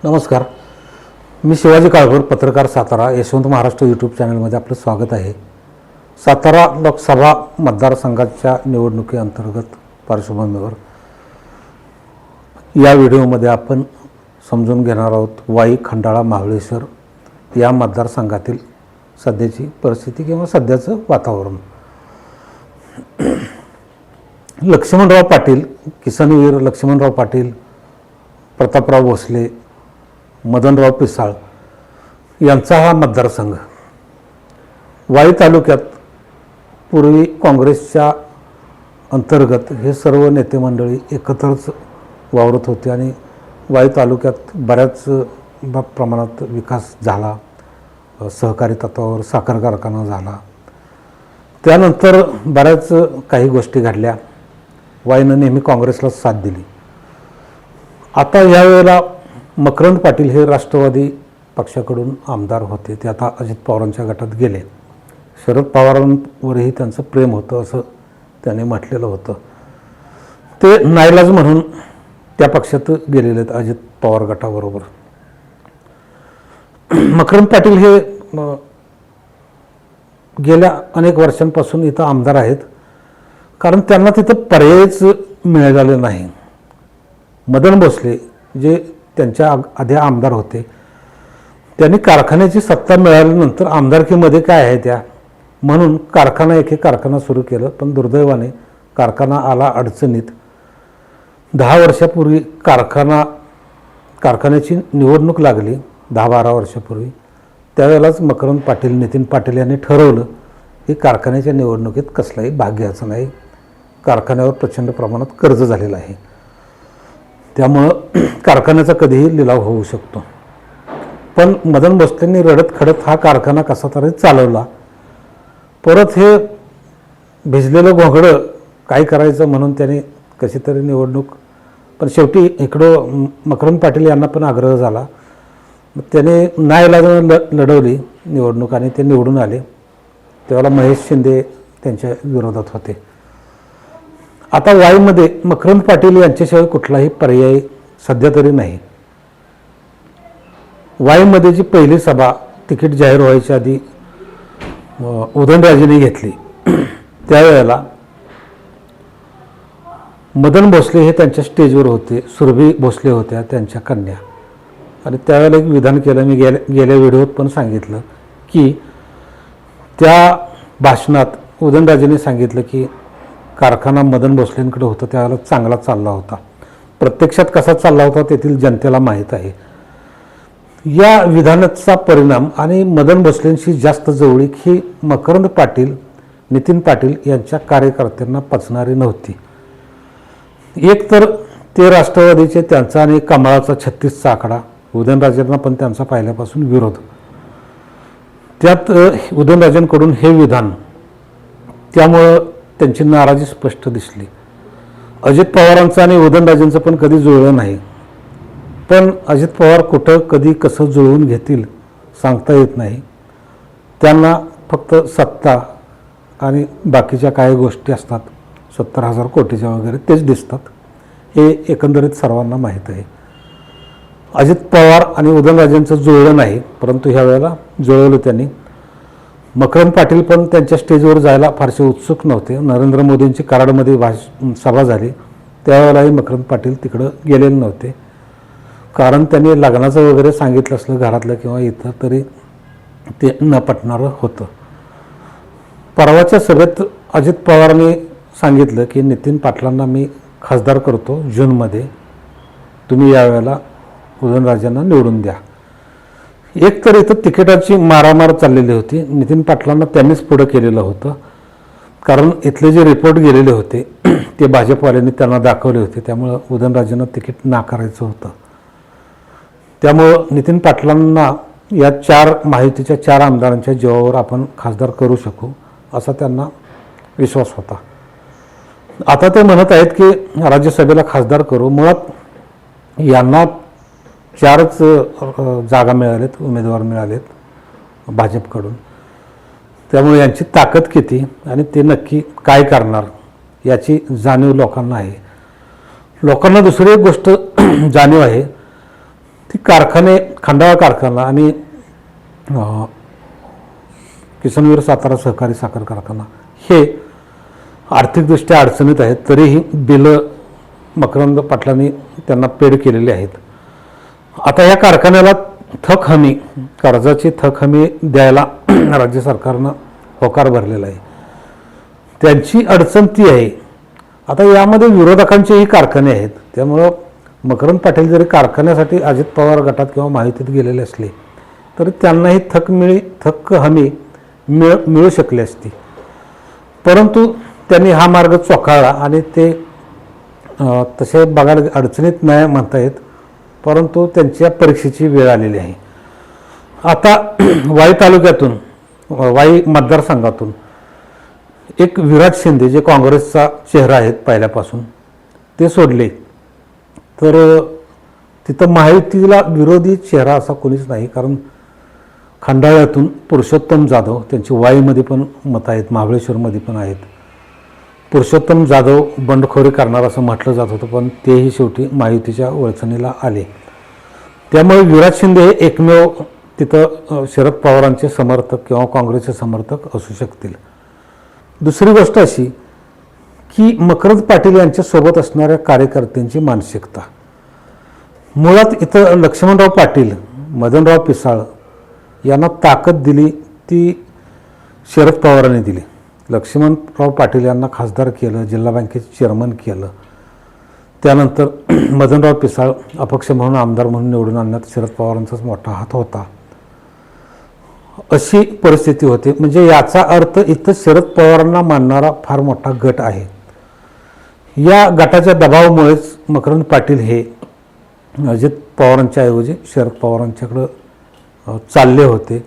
नमस्कार. मी शिवाजी काळभोर, पत्रकार, सातारा. यशवंत महाराष्ट्र यूट्यूब चॅनलमध्ये आपलं स्वागत आहे. सातारा लोकसभा मतदारसंघाच्या निवडणुकीअंतर्गत पार्श्वभूमीवर या व्हिडिओमध्ये आपण समजून घेणार आहोत वाई, खंडाळा, महाबळेश्वर या मतदारसंघातील सध्याची परिस्थिती किंवा सध्याचं वातावरण. लक्ष्मणराव पाटील, किसनवीर लक्ष्मणराव पाटील, प्रतापराव भोसले, मदनराव पिसाळ यांचा हा मतदारसंघ. वाई तालुक्यात पूर्वी काँग्रेसच्या अंतर्गत हे सर्व नेते मंडळी एकत्रच वावरत होते आणि वाई तालुक्यात बऱ्याच प्रमाणात विकास झाला. सहकारी तत्वावर साखर कारखाना झाला. त्यानंतर बऱ्याच काही गोष्टी घडल्या. वाईनं नेहमी काँग्रेसला साथ दिली. आता यावेळेला मकरंद पाटील हे राष्ट्रवादी पक्षाकडून आमदार होते. ते आता अजित पवारांच्या गटात गेले. शरद पवारांवरही त्यांचं प्रेम होतं असं त्याने म्हटलेलं होतं. ते नाईलाज म्हणून त्या पक्षात गेलेले आहेत अजित पवार गटाबरोबर. मकरंद पाटील हे गेल्या अनेक वर्षांपासून इथं आमदार आहेत, कारण त्यांना तिथं पर्यायच मिळालेला नाही. मदन भोसले जे त्यांच्या आधी आमदार होते, त्यांनी कारखान्याची सत्ता मिळाल्यानंतर आमदारकीमध्ये काय आहे त्या म्हणून कारखाना सुरू केलं. पण दुर्दैवाने कारखाना आला अडचणीत. 10 वर्षापूर्वी कारखान्याची निवडणूक लागली, 10-12 वर्षापूर्वी. त्यावेळेलाच मकरंद पाटील, नितीन पाटील यांनी ठरवलं की कारखान्याच्या निवडणुकीत कसलाही भाग घ्यायचा नाही. कारखान्यावर प्रचंड प्रमाणात कर्ज झालेलं आहे, त्यामुळं कारखान्याचा कधीही लिलाव होऊ शकतो. पण मदन भोसलेंनी रडत खडत हा कारखाना कसा तरी चालवला. परत हे भिजलेलं घोंगडं काय करायचं म्हणून त्याने कशी तरी निवडणूक, पण शेवटी इकडं मकरंद पाटील यांना पण आग्रह झाला. त्याने नाईलाजाने लढवली निवडणूक आणि ते निवडून आले. त्यावेळेला महेश शिंदे त्यांच्या विरोधात होते. आता वाईमध्ये मकरंद पाटील यांच्याशिवाय कुठलाही पर्याय सध्या तरी नाही. वाईमध्ये जी पहिली सभा तिकीट जाहीर व्हायच्या आधी उदयनराजेंनी घेतली, त्यावेळेला मदन भोसले हे त्यांच्या स्टेजवर होते. सुरभी भोसले होत्या त्यांच्या कन्या. आणि त्यावेळेला एक विधान केलं, मी गेल्या व्हिडिओत पण सांगितलं की त्या भाषणात उदयनराजेंनी सांगितलं की कारखाना मदन भोसलेंकडे होतं त्यावेळेला चांगला चालला होता. प्रत्यक्षात कसा चालला होता तेथील जनतेला माहीत आहे. या विधानाचा परिणाम आणि मदन भोसलेंशी जास्त जवळीक ही मकरंद पाटील, नितीन पाटील यांच्या कार्यकर्त्यांना पचणारी नव्हती. एक तर ते राष्ट्रवादीचे, त्यांचा आणि कमळाचा 36चा आकडा, उदयनराजेंना पण त्यांचा पहिल्यापासून विरोध. त्यात उदयनराजेंकडून हे विधान, त्यामुळं त्यांची नाराजी स्पष्ट दिसली. अजित पवारांचं आणि उदयनराजेंचं पण कधी जुळलं नाही. पण अजित पवार कुठं कधी कसं जुळवून घेतील सांगता येत नाही. त्यांना फक्त सत्ता आणि बाकीच्या काही गोष्टी असतात, 70,000 कोटीच्या वगैरे, तेच दिसतात. हे एकंदरीत सर्वांना माहीत आहे. अजित पवार आणि उदयनराजेंचं जुळलं नाही, परंतु ह्या वेळेला जुळवलं त्यांनी. मकरंद पाटील पण त्यांच्या स्टेजवर जायला फारसे उत्सुक नव्हते. नरेंद्र मोदींची कराडमध्ये सभा झाली, त्यावेळेलाही मकरंद पाटील तिकडं गेलेले नव्हते, कारण त्यांनी लग्नाचं वगैरे सांगितलं असलं घरातलं किंवा इथं, तरी ते न पटणारं होतं. परवाच्या सभेत अजित पवारांनी सांगितलं की नितीन पाटलांना मी खासदार करतो जूनमध्ये, तुम्ही यावेळेला उदयनराजेंना निवडून द्या. एक तर इथं तिकिटाची मारामार चाललेली होती. नितीन पाटलांना त्यांनीच पुढं केलेलं होतं, कारण इथले जे रिपोर्ट गेलेले होते ते भाजपवाल्यांनी त्यांना दाखवले होते. त्यामुळं उदयनराजेंना तिकीट नाकारायचं होतं. त्यामुळं नितीन पाटलांना या महायुतीच्या 4 आमदारांच्या जीवावर आपण खासदार करू शकू असा त्यांना विश्वास होता. आता ते म्हणत आहेत की राज्यसभेला खासदार करू. मुळात यांना 4च जागा मिळालेत, उमेदवार मिळालेत भाजपकडून. त्यामुळे यांची ताकद किती आणि ते नक्की काय करणार याची जाणीव लोकांना आहे. लोकांना दुसरी एक गोष्ट जाणीव आहे, ती कारखाने खंडाळा कारखाना आणि किसनवीर सातारा सहकारी साखर कारखाना हे आर्थिकदृष्ट्या अडचणीत आहेत, तरीही बिलं मकरंद पाटलांनी त्यांना पेड केलेली आहेत. आता या कारखान्याला थक हमी, कर्जाची थक हमी द्यायला राज्य सरकारनं होकार भरलेला आहे. त्यांची अडचण ती आहे. आता यामध्ये विरोधकांचेही कारखाने आहेत, त्यामुळं मकरंद पाटील जरी कारखान्यासाठी अजित पवार गटात किंवा माहितीत गेलेले असले तरी त्यांनाही थक हमी मिळू शकली असती. परंतु त्यांनी हा मार्ग चोखाळला आणि ते तसे बघायला अडचणीत नाही म्हणता येत, परंतु त्यांच्या परीक्षेची वेळ आलेली आहे. आता वाई तालुक्यातून, वाई मतदारसंघातून एक विराज शिंदे जे काँग्रेसचा चेहरा आहेत पहिल्यापासून, ते सोडले तर तिथं महायुतीला विरोधी चेहरा असा कोणीच नाही. कारण खंडाळ्यातून पुरुषोत्तम जाधव, त्यांची वाईमध्ये पण मतं आहेत, महाबळेश्वरमध्ये पण आहेत. पुरुषोत्तम जाधव बंडखोरी करणार असं म्हटलं जात होतं, पण तेही शेवटी महायुतीच्या वळचणीला आले. त्यामुळे विराज शिंदे हे एकमेव तिथं शरद पवारांचे समर्थक किंवा काँग्रेसचे समर्थक असू शकतील. दुसरी गोष्ट अशी की मकरंद पाटील यांच्यासोबत असणाऱ्या कार्यकर्त्यांची मानसिकता, मुळात इथं लक्ष्मणराव पाटील, मदनराव पिसाळ यांना ताकद दिली ती शरद पवारांनी दिली. लक्ष्मणराव पाटील यांना खासदार केलं, जिल्हा बँकेचे चेअरमन केलं. त्यानंतर मदनराव पिसाळ अपक्ष म्हणून आमदार म्हणून निवडून आणण्यात शरद पवारांचाच मोठा हात होता. अशी परिस्थिती होती. म्हणजे याचा अर्थ इथं शरद पवारांना मानणारा फार मोठा गट आहे. या गटाच्या दबावामुळेच मकरंद पाटील हे अजित पवारांच्या ऐवजी शरद पवारांच्याकडं चालले होते.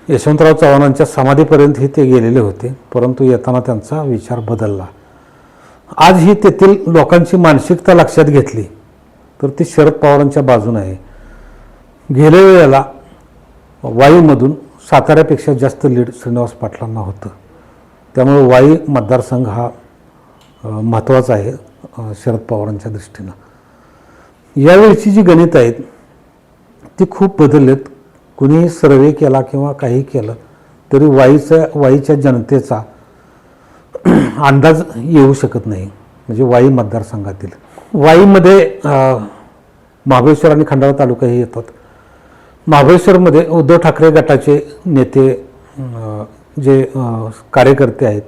यशवंतराव चव्हाणांच्या समाधीपर्यंतही ते गेलेले होते, परंतु येताना त्यांचा विचार बदलला. आजही तेथील लोकांची मानसिकता लक्षात घेतली तर ती शरद पवारांच्या बाजूने आहे. गेल्या वेळेला वाईमधून साताऱ्यापेक्षा जास्त लीड श्रीनिवास पाटलांना होतं. त्यामुळे वाई मतदारसंघ हा महत्त्वाचा आहे शरद पवारांच्या दृष्टीनं. यावेळची जी गणितं आहेत ती खूप बदललेत. कुणीही सर्वे केला किंवा काही केलं तरी वाईच्या जनतेचा अंदाज येऊ शकत नाही. म्हणजे वाई मतदारसंघातील वाईमध्ये महाबळेश्वर आणि खंडाळा तालुकाही येतात. महाबळेश्वरमध्ये उद्धव ठाकरे गटाचे नेते जे कार्यकर्ते आहेत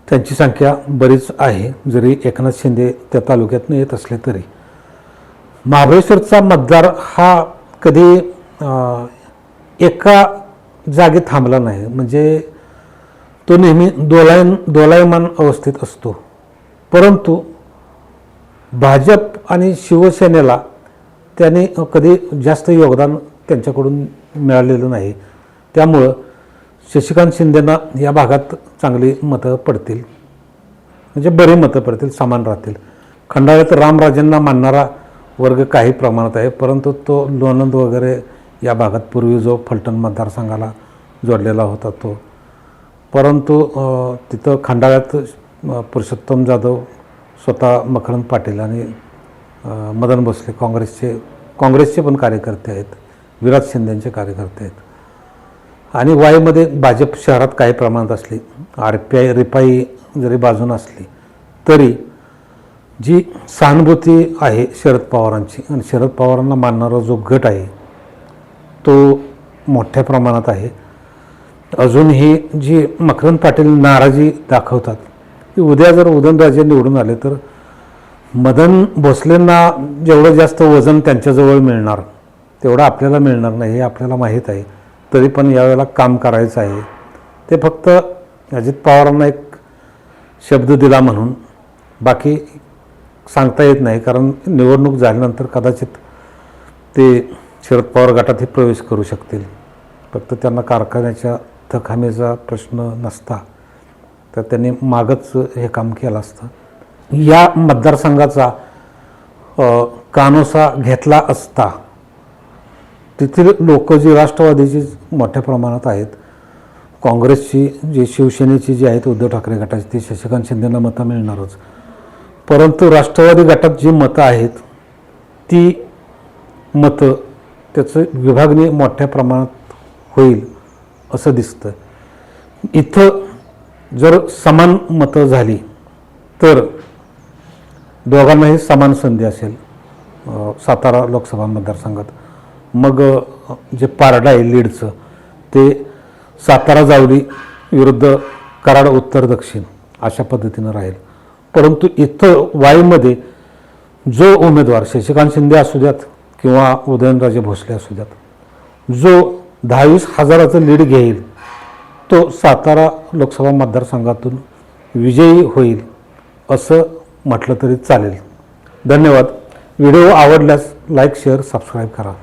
त्यांची संख्या बरीच आहे. जरी एकनाथ शिंदे त्या तालुक्यातून येत असले तरी महाबळेश्वरचा मतदार हा कधी एका जागी थांबला नाही. म्हणजे तो नेहमी दोलायमान अवस्थेत असतो. परंतु भाजप आणि शिवसेनेला त्याने कधी जास्त योगदान त्यांच्याकडून मिळालेलं नाही. त्यामुळं शशिकांत शिंदेंना या भागात चांगली मतं पडतील, म्हणजे बरी मतं पडतील, समान राहतील. खंडाळ्यात रामराजेंना मानणारा वर्ग काही प्रमाणात आहे, परंतु तो लोणंद वगैरे या भागात पूर्वी जो फलटण मतदारसंघाला जोडलेला होता तो. परंतु तिथं खंडाळ्यात पुरुषोत्तम जाधव, स्वतः मकरंद पाटील आणि मदन भोसले काँग्रेसचे पण कार्यकर्ते आहेत, विराज शिंदेंचे कार्यकर्ते आहेत. आणि वाईमध्ये भाजप शहरात काही प्रमाणात असली, रिपाई जरी बाजून असली तरी जी सहानुभूती आहे शरद पवारांची आणि शरद पवारांना मानणारा जो गट आहे तो मोठ्या प्रमाणात आहे. अजूनही जी मकरंद पाटील नाराजी दाखवतात की उद्या जर उदयनराजे निवडून आले तर मदन भोसलेंना जेवढं जास्त वजन त्यांच्याजवळ मिळणार तेवढं आपल्याला मिळणार नाही हे आपल्याला माहीत आहे. तरी पण यावेळेला काम करायचं आहे. ते फक्त अजित पवारांना एक शब्द दिला म्हणून, बाकी सांगता येत नाही. कारण निवडणूक झाल्यानंतर कदाचित ते शरद पवार गटातही प्रवेश करू शकतील. फक्त त्यांना कारखान्याच्या थकहमीचा प्रश्न नसता तर त्यांनी मागच हे काम केलं असतं. या मतदारसंघाचा कानोसा घेतला असता तिथील लोक जी राष्ट्रवादीची मोठ्या प्रमाणात आहेत, काँग्रेसची जी शिवसेनेची जी आहेत उद्धव ठाकरे गटाची ती शशिकांत शिंदेंना मतं मिळणारच. परंतु राष्ट्रवादी गटात जी मतं आहेत ती मतं त्याचं विभागणी मोठ्या प्रमाणात होईल असं दिसतं. इथं जर समान मतं झाली तर दोघांनाही समान संधी असेल सातारा लोकसभा मतदारसंघात. मग जे पारडं आहे लीडचं ते सातारा जावली विरुद्ध कराड उत्तर दक्षिण अशा पद्धतीनं राहील. परंतु इथं वाईमध्ये जो उमेदवार शशिकांत शिंदे असू द्यात किंवा उदयनराजे भोसले असू द्यात, जो 10-20 हजाराचं लीड घेईल तो सातारा लोकसभा मतदारसंघातून विजयी होईल असं म्हटलं तरी चालेल. धन्यवाद. व्हिडिओ आवडल्यास लाईक, शेअर, सबस्क्राईब करा.